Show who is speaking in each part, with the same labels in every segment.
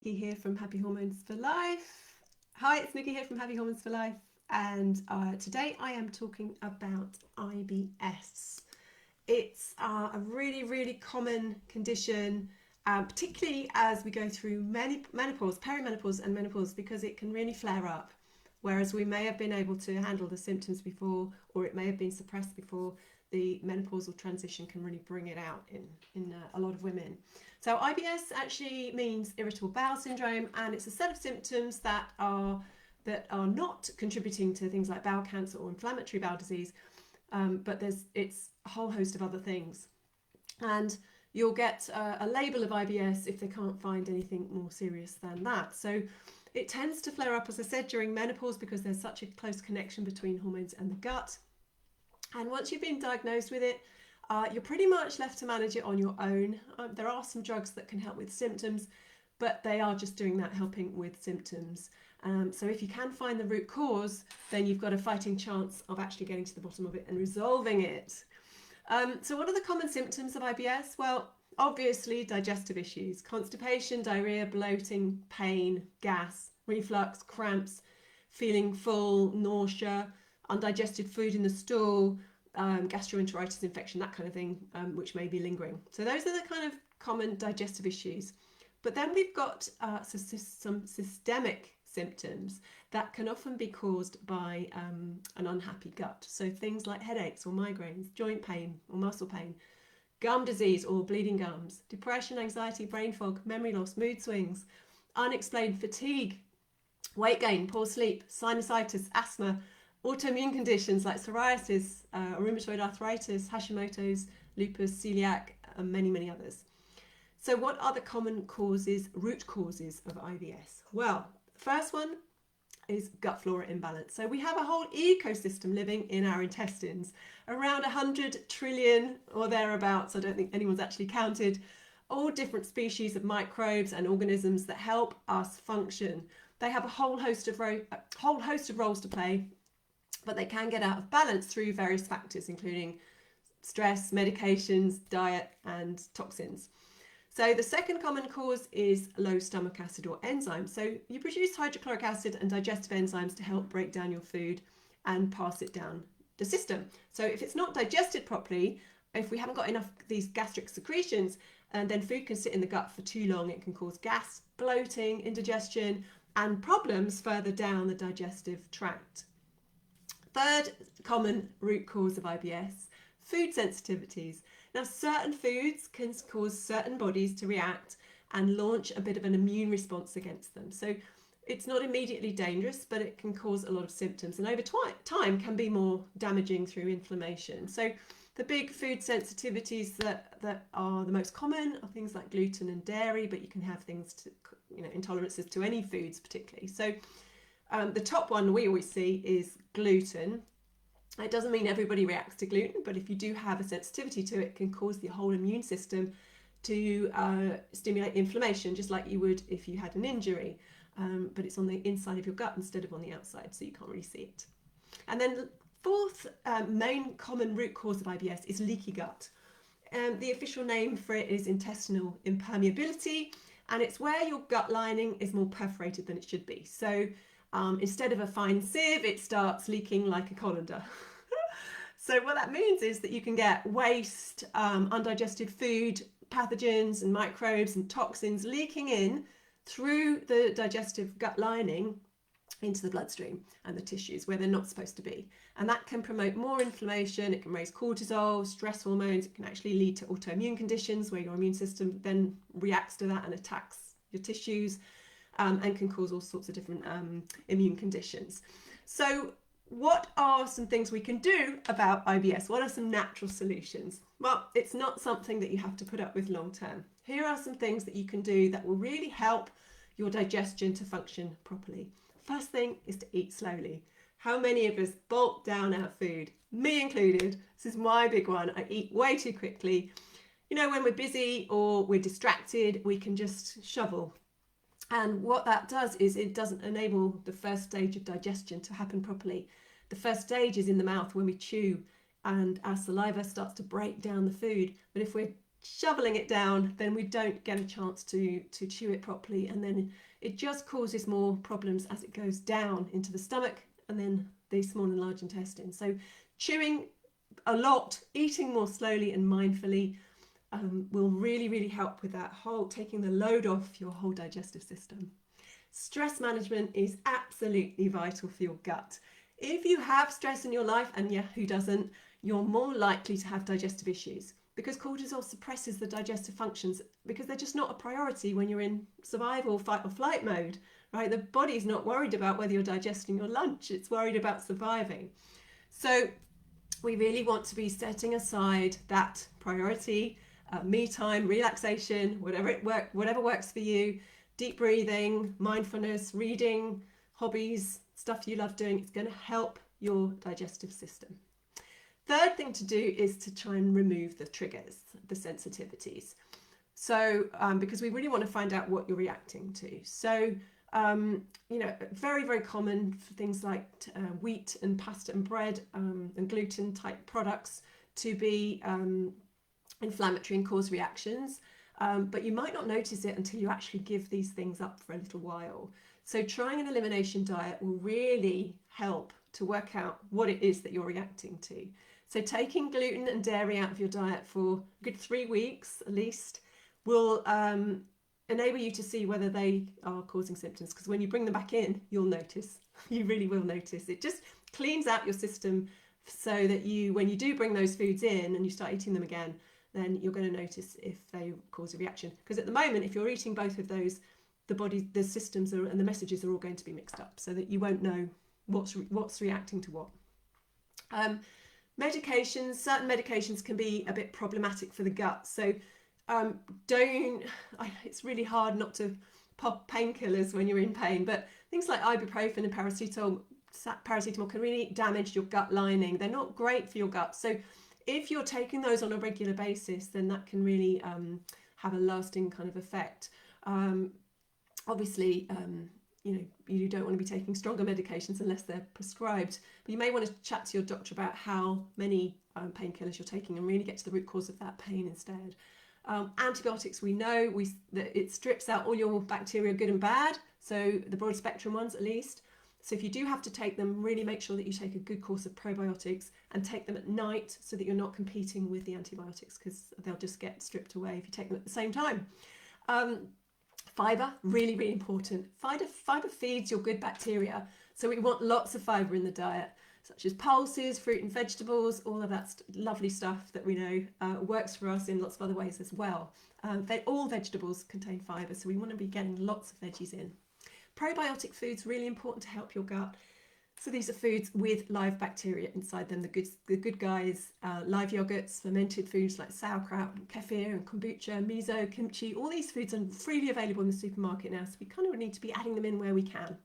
Speaker 1: Nikki here from Happy Hormones for Life. Hi, it's Nikki here from Happy Hormones for Life, and today I am talking about IBS. It's a really common condition, particularly as we go through menopause, perimenopause, and menopause, because it can really flare up. Whereas we may have been able to handle the symptoms before, or it may have been suppressed before, the menopausal transition can really bring it out in a lot of women. So IBS actually means irritable bowel syndrome, and it's a set of symptoms that are not contributing to things like bowel cancer or inflammatory bowel disease, but it's a whole host of other things. And you'll get a label of IBS if they can't find anything more serious than that. So it tends to flare up, as I said, during menopause because there's such a close connection between hormones and the gut. And once you've been diagnosed with it, you're pretty much left to manage it on your own. There are some drugs that can help with symptoms, but they are just doing that, helping with symptoms. So if you can find the root cause, then you've got a fighting chance of actually getting to the bottom of it and resolving it. So what are the common symptoms of IBS? Well, obviously digestive issues: constipation, diarrhea, bloating, pain, gas, reflux, cramps, feeling full, nausea, undigested food in the stool, gastroenteritis infection, that kind of thing, which may be lingering. So those are the kind of common digestive issues. But then we've got some systemic symptoms that can often be caused by an unhappy gut. So things like headaches or migraines, joint pain or muscle pain, gum disease or bleeding gums, depression, anxiety, brain fog, memory loss, mood swings, unexplained fatigue, weight gain, poor sleep, sinusitis, asthma, autoimmune conditions like psoriasis, rheumatoid arthritis, Hashimoto's, lupus, celiac, and many others. So what are the common causes, root causes of IBS? Well, the first one is gut flora imbalance. So we have a whole ecosystem living in our intestines, around 100 trillion or thereabouts. I don't think anyone's actually counted. All different species of microbes and organisms that help us function. They have a whole host of roles to play, but they can get out of balance through various factors, including stress, medications, diet, and toxins. So the second common cause is low stomach acid or enzymes. So you produce hydrochloric acid and digestive enzymes to help break down your food and pass it down the system. So if it's not digested properly, if we haven't got enough of these gastric secretions, and then food can sit in the gut for too long, it can cause gas, bloating, indigestion, and problems further down the digestive tract. Third common root cause of IBS: food sensitivities. Now, certain foods can cause certain bodies to react and launch a bit of an immune response against them. So it's not immediately dangerous, but it can cause a lot of symptoms, and over time can be more damaging through inflammation. So the big food sensitivities that are the most common are things like gluten and dairy, but you can have things to, intolerances to any foods particularly. So the top one we always see is gluten. It doesn't mean everybody reacts to gluten, but if you do have a sensitivity to it, it can cause the whole immune system to stimulate inflammation, just like you would if you had an injury. But it's on the inside of your gut instead of on the outside, so you can't really see it. And then the fourth main common root cause of IBS is leaky gut. The official name for it is intestinal impermeability, and it's where your gut lining is more perforated than it should be. So instead of a fine sieve, it starts leaking like a colander. So what that means is that you can get waste, undigested food, pathogens and microbes and toxins leaking in through the digestive gut lining into the bloodstream and the tissues where they're not supposed to be. And that can promote more inflammation, it can raise cortisol, stress hormones, it can actually lead to autoimmune conditions where your immune system then reacts to that and attacks your tissues, and can cause all sorts of different immune conditions. So what are some things we can do about IBS? What are some natural solutions? Well, it's not something that you have to put up with long term. Here are some things that you can do that will really help your digestion to function properly. First thing is to eat slowly. How many of us bulk down our food? Me included. This is my big one. I eat way too quickly. When we're busy or we're distracted, we can just shovel. And what that does is it doesn't enable the first stage of digestion to happen properly. The first stage is in the mouth when we chew and our saliva starts to break down the food. But if we're shoveling it down, then we don't get a chance to chew it properly, and then it just causes more problems as it goes down into the stomach and then the small and large intestine. So chewing a lot, eating more slowly and mindfully will really help with that whole taking the load off your whole digestive system. Stress management is absolutely vital for your gut. If you have stress in your life, and yeah, who doesn't, you're more likely to have digestive issues, because cortisol suppresses the digestive functions because they're just not a priority when you're in survival, fight or flight mode, right? The body's not worried about whether you're digesting your lunch, it's worried about surviving. So we really want to be setting aside that priority, me time, relaxation, whatever works for you, deep breathing, mindfulness, reading, hobbies, stuff you love doing. It's going to help your digestive system. Third thing to do is to try and remove the triggers, the sensitivities. So because we really want to find out what you're reacting to. So very common for things like wheat and pasta and bread and gluten type products to be inflammatory and cause reactions, but you might not notice it until you actually give these things up for a little while. So trying an elimination diet will really help to work out what it is that you're reacting to. So taking gluten and dairy out of your diet for a good 3 weeks at least will enable you to see whether they are causing symptoms, because when you bring them back in, you'll notice. You really will notice. It just cleans out your system so that when you do bring those foods in and you start eating them again, then you're going to notice if they cause a reaction. Because at the moment, if you're eating both of those, the systems and the messages are all going to be mixed up, so that you won't know what's reacting to what. Medications, certain medications can be a bit problematic for the gut. So it's really hard not to pop painkillers when you're in pain, but things like ibuprofen and paracetamol can really damage your gut lining. They're not great for your gut. So if you're taking those on a regular basis, then that can really have a lasting kind of effect. Obviously, you don't want to be taking stronger medications unless they're prescribed, but you may want to chat to your doctor about how many painkillers you're taking and really get to the root cause of that pain instead. Antibiotics, we know that it strips out all your bacteria, good and bad, so the broad spectrum ones at least. So if you do have to take them, really make sure that you take a good course of probiotics and take them at night so that you're not competing with the antibiotics, because they'll just get stripped away if you take them at the same time. Fibre, really important. Fibre feeds your good bacteria, so we want lots of fibre in the diet, such as pulses, fruit and vegetables, all of that lovely stuff that we know works for us in lots of other ways as well. All vegetables contain fibre, so we want to be getting lots of veggies in. Probiotic foods, really important to help your gut. So these are foods with live bacteria inside them, the good guys, live yogurts, fermented foods like sauerkraut, and kefir and kombucha, miso, kimchi. All these foods are freely available in the supermarket now, so we kind of need to be adding them in where we can.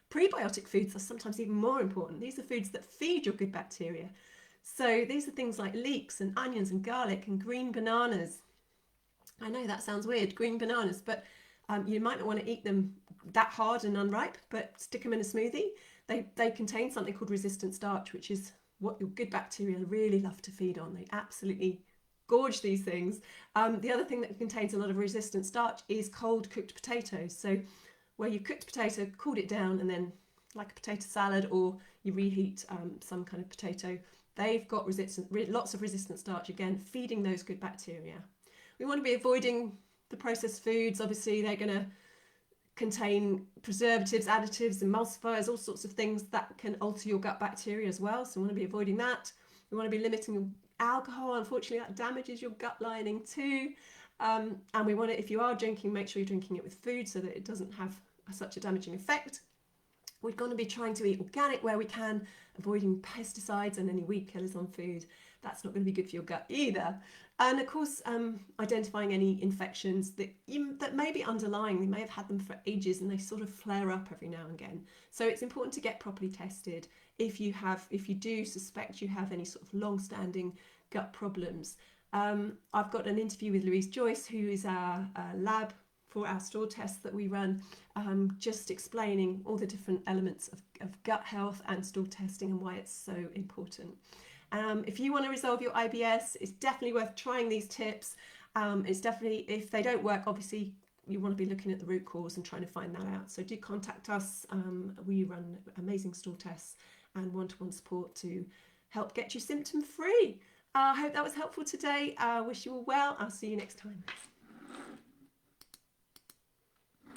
Speaker 1: Prebiotic foods are sometimes even more important. These are foods that feed your good bacteria. So these are things like leeks and onions and garlic and green bananas. I know that sounds weird, green bananas, but you might not want to eat them that hard and unripe, but stick them in a smoothie. They contain something called resistant starch, which is what your good bacteria really love to feed on. They absolutely gorge these things. The other thing that contains a lot of resistant starch is cold cooked potatoes. So where you cooked potato, cooled it down, and then like a potato salad, or you reheat some kind of potato, they've got lots of resistant starch, again, feeding those good bacteria. We want to be avoiding the processed foods. Obviously, they're going to contain preservatives, additives, emulsifiers, all sorts of things that can alter your gut bacteria as well. So we want to be avoiding that. We want to be limiting alcohol. Unfortunately, that damages your gut lining too. And we want to, if you are drinking, make sure you're drinking it with food so that it doesn't have such a damaging effect. We're going to be trying to eat organic where we can, avoiding pesticides and any weed killers on food. That's not going to be good for your gut either. And of course, identifying any infections that may be underlying. We may have had them for ages and they sort of flare up every now and again. So it's important to get properly tested if you do suspect you have any sort of long-standing gut problems. I've got an interview with Louise Joyce, who is our lab for our stool tests that we run, just explaining all the different elements of gut health and stool testing and why it's so important. If you want to resolve your IBS, it's definitely worth trying these tips. It's definitely, if they don't work, obviously you want to be looking at the root cause and trying to find that out. So do contact us. We run amazing stool tests and one-to-one support to help get you symptom free. I hope that was helpful today. Wish you all well. I'll see you next time.